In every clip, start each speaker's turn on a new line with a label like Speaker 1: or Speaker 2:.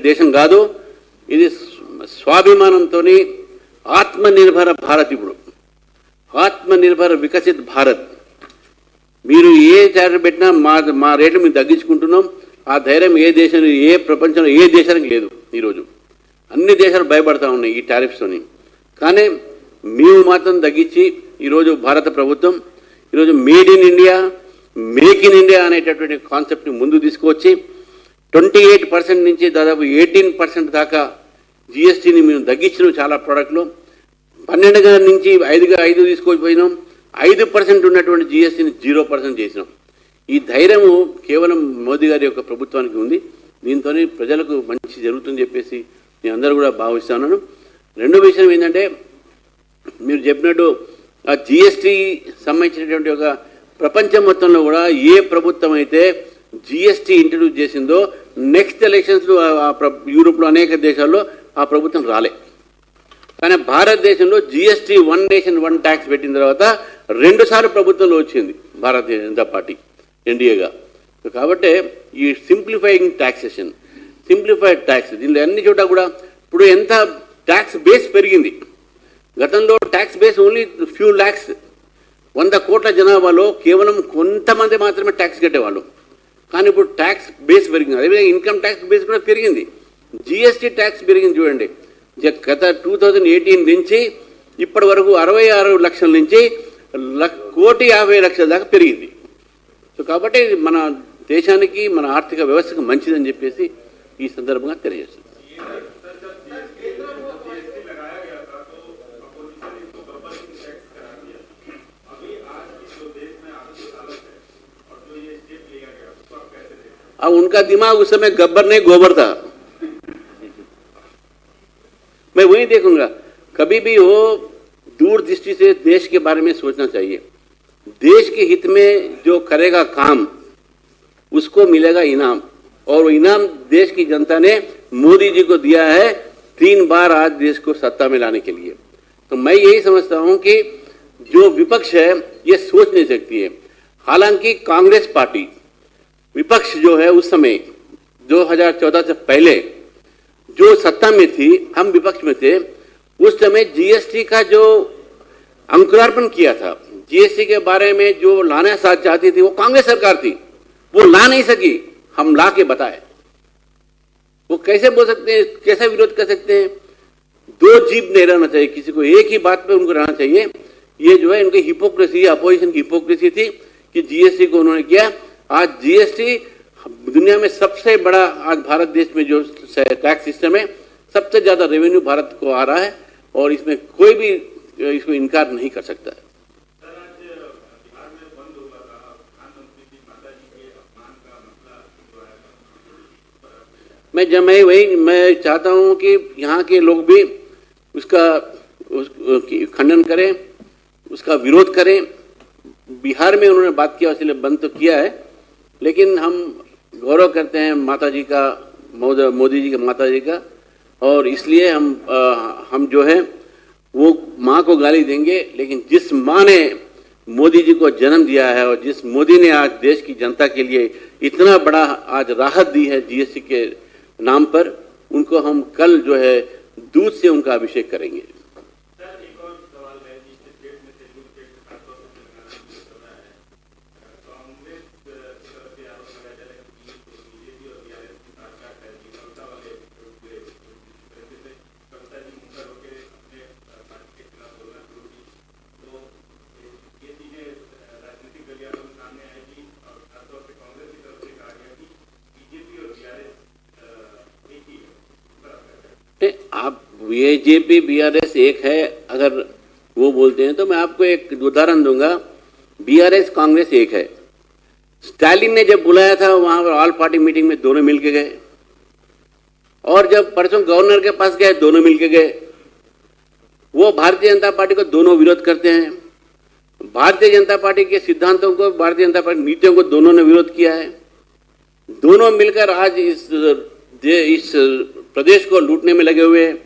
Speaker 1: దేశం కాదు, ఇది స్వాభిమానంతో ఆత్మనిర్భర భారత్. ఇప్పుడు ఆత్మనిర్భర వికసిత్ భారత్. మీరు ఏ టారిఫ్ పెట్టినా మా రేట్లు మేము తగ్గించుకుంటున్నాం. ఆ ధైర్యం ఏ దేశం, ఏ ప్రపంచంలో ఏ దేశానికి లేదు. ఈరోజు అన్ని దేశాలు భయపడతా ఉన్నాయి ఈ టారిఫ్స్తోని. కానీ మేము మాత్రం తగ్గించి ఈరోజు భారత ప్రభుత్వం ఈరోజు made in India, make in India అనేటటువంటి కాన్సెప్ట్ని ముందు తీసుకువచ్చి 28% నుంచి దాదాపు 18% దాకా జిఎస్టీని మేము తగ్గించినాం. చాలా ప్రోడక్ట్లు 12 నుంచి 5 తీసుకొచ్చిపోయినాం. 5% ఉన్నటువంటి జిఎస్టీని 0% చేసినాం. ఈ ధైర్యము కేవలం మోదీ గారి యొక్క ప్రభుత్వానికి ఉంది. దీంతో ప్రజలకు మంచి జరుగుతుందని చెప్పేసి నేను అందరూ కూడా భావిస్తున్నాను. రెండో విషయం ఏంటంటే, మీరు చెప్పినట్టు ఆ జిఎస్టీ సంబంధించినటువంటి ఒక ప్రపంచం మొత్తంలో కూడా ఏ ప్రభుత్వం అయితే జిఎస్టీ ఇంట్రడ్యూస్ చేసిందో నెక్స్ట్ ఎలక్షన్స్లో యూరోప్లో అనేక దేశాల్లో ఆ ప్రభుత్వం రాలే. కానీ భారతదేశంలో జిఎస్టీ 1 నేషన్ 1 ట్యాక్స్ పెట్టిన తర్వాత 2 సార్లు ప్రభుత్వంలో వచ్చింది భారతీయ జనతా పార్టీ ఎన్డీఏగా. కాబట్టి ఈ సింప్లిఫైయింగ్ ట్యాక్సేషన్, సింప్లిఫైడ్ ట్యాక్స్, దీనిలో అన్ని చోట కూడా ఇప్పుడు ఎంత ట్యాక్స్ బేస్ పెరిగింది. గతంలో tax base only few lakhs, 100 కోట్ల జనాభాలో కేవలం కొంతమంది మాత్రమే ట్యాక్స్ కట్టేవాళ్ళు. కానీ ఇప్పుడు ట్యాక్స్ బేస్ పెరిగింది. అదేవిధంగా ఇన్కమ్ ట్యాక్స్ బేస్ కూడా పెరిగింది. జిఎస్టీ ట్యాక్స్ పెరిగింది చూడండి. గత 2018 నుంచి ఇప్పటి వరకు 66 లక్షల నుంచి 1,50,00,000 దాకా పెరిగింది. సో కాబట్టి మన దేశానికి, మన ఆర్థిక వ్యవస్థకు మంచిదని చెప్పేసి ఈ సందర్భంగా తెలియజేస్తుంది. अब उनका दिमाग उस समय गब्बर नहीं गोबर था. मैं वही देखूंगा. कभी भी हो दूरदृष्टि से देश के बारे में सोचना चाहिए. देश के हित में जो करेगा काम उसको मिलेगा इनाम, और वो इनाम देश की जनता ने मोदी जी को दिया है 3 बार आज देश को सत्ता में लाने के लिए. तो मैं यही समझता हूं कि जो विपक्ष है ये सोच नहीं सकती है. हालांकि कांग्रेस पार्टी विपक्ष जो है उस समय 2014 से पहले जो सत्ता में थी, हम विपक्ष में थे, उस समय जीएसटी का जो अंकुरार्पण किया था, जीएसटी के बारे में जो लाना चाहती थी वो कांग्रेस सरकार थी. वो ला नहीं सकी, हम ला के बताए. वो कैसे बोल सकते हैं, कैसा विरोध कर सकते हैं? 2 जीभ नहीं रहना चाहिए किसी को, एक ही बात पे उनको रहना चाहिए. ये जो है उनकी हिपोक्रेसी, अपोजिशन की हिपोक्रेसी थी कि जीएसटी को उन्होंने किया. आज जीएसटी दुनिया में सबसे बड़ा, आज भारत देश में जो टैक्स सिस्टम है सबसे ज्यादा रेवेन्यू भारत को आ रहा है, और इसमें कोई भी इसको इनकार नहीं कर सकता है. मैं चाहता हूं कि यहाँ के लोग भी उसका खंडन करें, उसका विरोध करें. बिहार में उन्होंने बात किया, इसलिए बंद तो किया है, लेकिन हम गौरव करते हैं माता जी का, मोदी जी का, माता जी का, और इसलिए हम जो है वो माँ को गाली देंगे. लेकिन जिस माँ ने मोदी जी को जन्म दिया है और जिस मोदी ने आज देश की जनता के लिए इतना बड़ा आज राहत दी है जीएसटी के नाम पर, उनको हम कल जो है दूध से उनका अभिषेक करेंगे. आप बीजेपी बीआरएस एक है अगर वो बोलते हैं तो मैं आपको एक उदाहरण दूंगा. बीआरएस कांग्रेस एक है. स्टालिन ने जब बुलाया था वहां पर ऑल पार्टी मीटिंग में दोनों मिलके गए, और जब परसों गवर्नर के पास गए दोनों मिलके गए. वो भारतीय जनता पार्टी को दोनों विरोध करते हैं. भारतीय जनता पार्टी के सिद्धांतों को, भारतीय जनता पार्टी नीतियों को दोनों ने विरोध किया है. दोनों मिलकर आज इस प्रदेश को लूटने में लगे हुए हैं.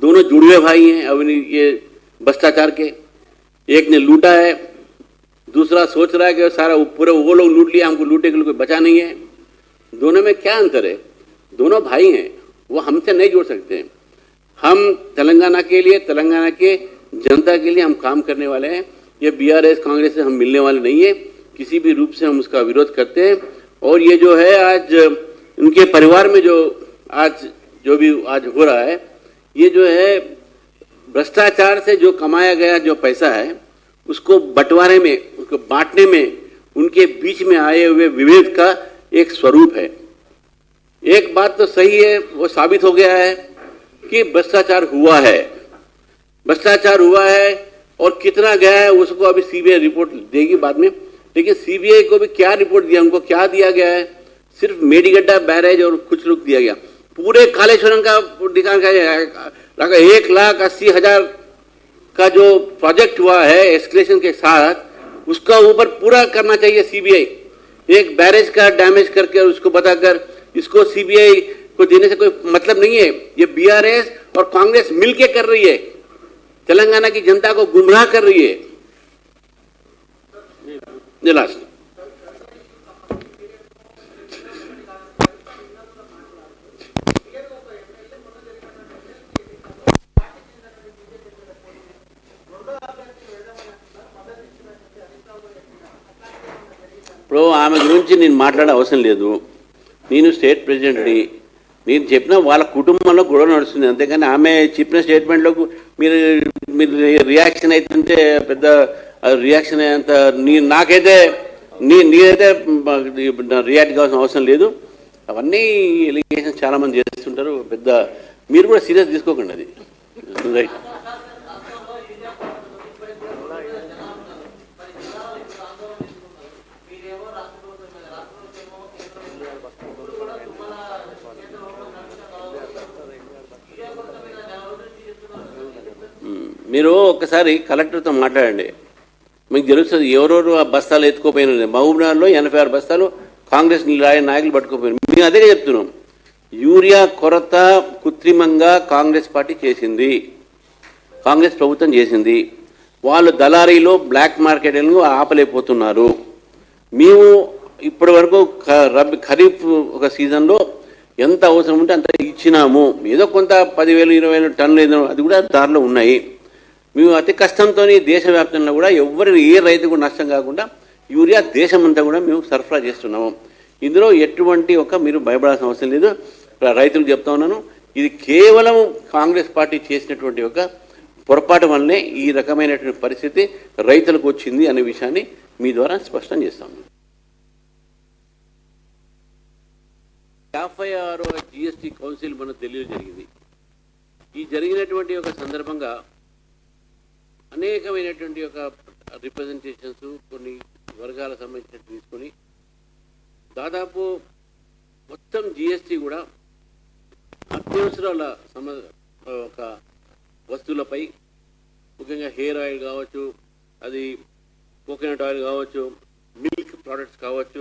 Speaker 1: दोनों जुड़वे भाई हैं. अब ये भ्रष्टाचार के, एक ने लूटा है, दूसरा सोच रहा है कि सारा पूरे वो लोग लूट लिया, हमको लूटे के लिए कोई बचा नहीं है. दोनों में क्या अंतर है? दोनों भाई हैं. वो हमसे नहीं जोड़ सकते। हम तेलंगाना के लिए, तेलंगाना के जनता के लिए हम काम करने वाले हैं। ये बीआरएस कांग्रेस से हम मिलने वाले नहीं है, किसी भी रूप से हम उसका विरोध करते हैं। और ये जो है आज उनके परिवार में जो भी आज हो रहा है, ये जो है भ्रष्टाचार से जो कमाया गया जो पैसा है उसको बंटवारे में, उसको बांटने में उनके बीच में आए हुए विभेद का एक स्वरूप है। एक बात तो सही है, वो साबित हो गया है कि भ्रष्टाचार हुआ है, भ्रष्टाचार हुआ है और कितना गया है उसको अभी सीबीआई रिपोर्ट देगी बाद में। लेकिन सीबीआई को भी क्या रिपोर्ट दिया, उनको क्या दिया गया है? सिर्फ मेडीगड्डा बैरेज और कुछ लोग दिया गया। पूरे कालेश्वरम का दिखा 1,80,000 का जो प्रोजेक्ट हुआ है एस्केलेशन के साथ, उसका ऊपर पूरा करना चाहिए सीबीआई। एक बैरेज का डैमेज करके उसको बताकर इसको सीबीआई को देने से कोई मतलब नहीं है। ये बीआरएस और कांग्रेस मिलके कर रही है, तेलंगाना की जनता को गुमराह कर रही है। लास्ट ఇప్పుడు ఆమె గురించి నేను మాట్లాడే అవసరం లేదు. నేను స్టేట్ ప్రెసిడెంట్ని, నేను చెప్పిన వాళ్ళ కుటుంబంలో గొడవ నడుస్తుంది, అంతేగాని ఆమె చెప్పిన స్టేట్మెంట్లకు మీరు రియాక్షన్ అవుతుంటే పెద్ద రియాక్షన్ అంత నాకైతే నేనైతే రియాక్ట్ కావాల్సిన అవసరం లేదు. అవన్నీ ఎలిగేషన్స్ చాలామంది చేస్తుంటారు, పెద్ద మీరు కూడా సీరియస్ తీసుకోకండి. అది రైట్. మీరు ఒక్కసారి కలెక్టర్తో మాట్లాడండి, మీకు తెలుస్తుంది ఎవరెవరు ఆ బస్తాలు ఎత్తుకోపోయినారు. మహబూబ్నగర్లో 86 బస్తాలు కాంగ్రెస్ నాయకులు పట్టుకోపోయినారు. మేము అదే చెప్తున్నాం, యూరియా కొరత కృత్రిమంగా కాంగ్రెస్ పార్టీ చేసింది, కాంగ్రెస్ ప్రభుత్వం చేసింది. వాళ్ళు దళారీలో బ్లాక్ మార్కెటింగ్ ఆపలేకపోతున్నారు. మేము ఇప్పటి వరకు ఖరీఫ్ ఒక సీజన్లో ఎంత అవసరం ఉంటే అంత ఇచ్చినాము. ఏదో కొంత 10,000 20,000 టన్నులు ఏదో అది కూడా దారిలో ఉన్నాయి. మేము అతి కష్టంతో దేశవ్యాప్తంగా కూడా ఏ రైతు కూడా నష్టం కాకుండా యూరియా దేశమంతా కూడా మేము సరఫరా చేస్తున్నాము. ఇందులో ఎటువంటి మీరు భయపడాల్సిన అవసరం లేదు. రైతులకు చెప్తా ఉన్నాను, ఇది కేవలం కాంగ్రెస్ పార్టీ చేసినటువంటి పొరపాటు వల్లనే ఈ రకమైనటువంటి పరిస్థితి రైతులకు వచ్చింది అనే విషయాన్ని మీ ద్వారా స్పష్టం చేస్తాము. 56వ జిఎస్టీ కౌన్సిల్ మన ఢిల్లీలో జరిగింది. ఈ జరిగినటువంటి సందర్భంగా అనేకమైనటువంటి రిప్రజెంటేషన్స్ కొన్ని వర్గాల సంబంధించినట్టు తీసుకొని దాదాపు మొత్తం జిఎస్టీ కూడా అత్యవసరాల వస్తువులపై, ముఖ్యంగా హెయిర్ ఆయిల్ కావచ్చు, అది కోకోనట్ ఆయిల్ కావచ్చు, మిల్క్ ప్రోడక్ట్స్ కావచ్చు,